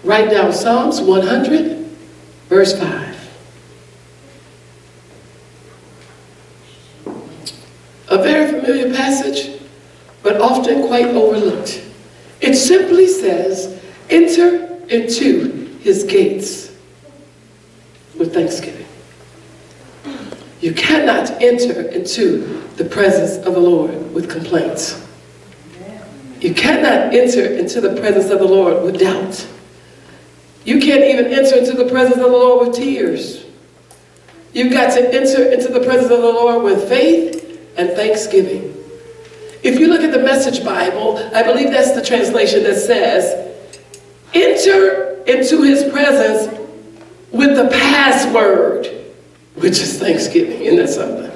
Write down Psalms 100, verse 5. A very familiar passage, but often quite overlooked. It simply says, enter into his gates with thanksgiving. You cannot enter into the presence of the Lord with complaints. You cannot enter into the presence of the Lord with doubt. You can't even enter into the presence of the Lord with tears. You've got to enter into the presence of the Lord with faith and thanksgiving. If you look at the Message Bible, I believe that's the translation that says, enter into his presence with the password, which is thanksgiving. Isn't that something?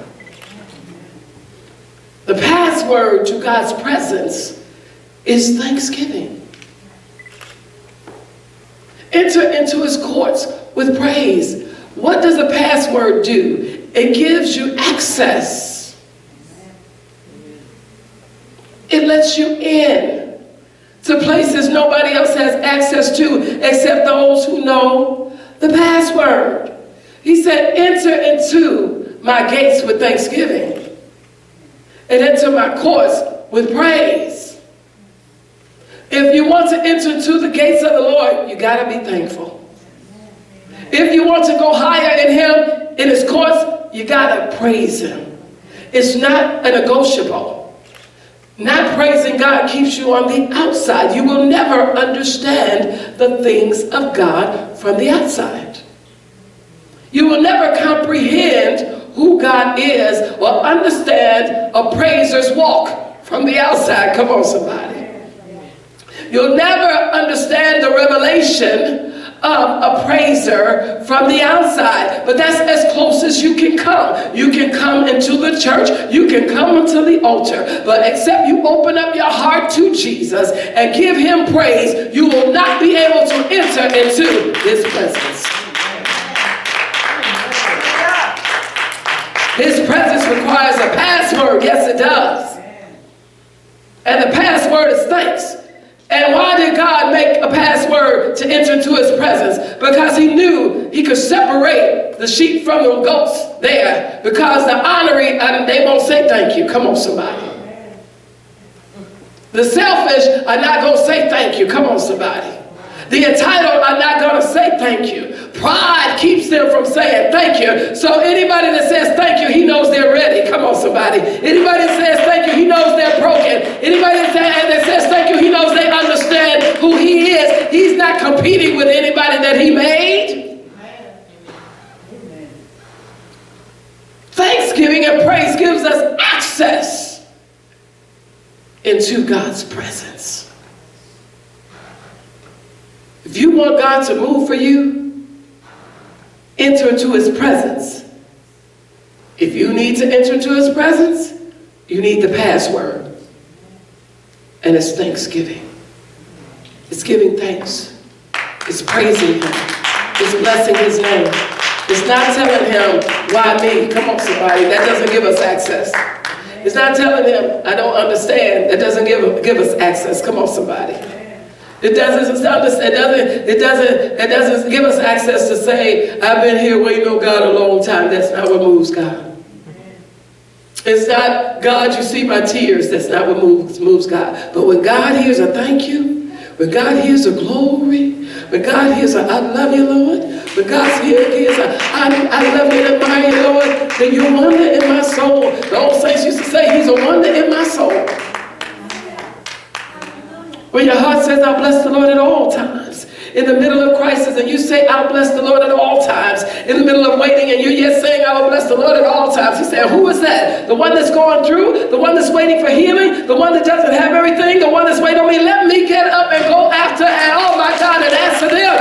The password to God's presence is thanksgiving. Enter into his courts with praise. What does a password do? It gives you access. It lets you in to places nobody else has access to except those who know the password. He said, enter into my gates with thanksgiving and enter my courts with praise. If you want to enter into the gates of the Lord, you got to be thankful. If you want to go higher in him, in his courts, you got to praise him. It's not a negotiable. Not praising God keeps you on the outside. You will never understand the things of God from the outside. You will never comprehend who God is or understand a praiser's walk from the outside. Come on, somebody. You'll never understand the revelation of a praiser from the outside, but that's as close as you can come. You can come into the church, you can come into the altar, but except you open up your heart to Jesus and give him praise, you will not be able to enter into his presence. His presence requires a password. Yes, it does. And the password is thanks. And why did God make a password to enter into his presence? Because he knew he could separate the sheep from the goats there. Because the honorary, they won't say thank you. Come on, somebody. The selfish are not going to say thank you. Come on, somebody. The entitled are not going to say thank you. Pride keeps them from saying thank you. So anybody that says thank you, he knows they're ready. Come on, somebody. Anybody that says thank you, he knows they're broken. Anybody that says thank you, he knows they understand who he is. He's not competing with anybody that he made. Thanksgiving and praise gives us access into God's presence. If you want God to move for you, enter into his presence. If you need to enter into his presence, you need the password. And it's thanksgiving. It's giving thanks. It's praising him. It's blessing his name. It's not telling him, why me? Come on, somebody. That doesn't give us access. It's not telling him, I don't understand. That doesn't give us access. Come on, somebody. It doesn't give us access to say, I've been here waiting on God a long time. That's not what moves God. It's not, God, you see my tears. That's not what moves God. But when God hears a thank you, when God hears a glory, when God hears a I love you, Lord, when God hears a I love you and admire you, Lord, then you're a wonder in my soul. The old saints used to say, he's a wonder in my soul. When your heart says, I'll bless the Lord at all times. In the middle of crisis, and you say, I'll bless the Lord at all times. In the middle of waiting, and you're yet saying, I will bless the Lord at all times. He said, who is that? The one that's going through? The one that's waiting for healing? The one that doesn't have everything? The one that's waiting on me? Let me get up and go after, and oh my God, and answer them.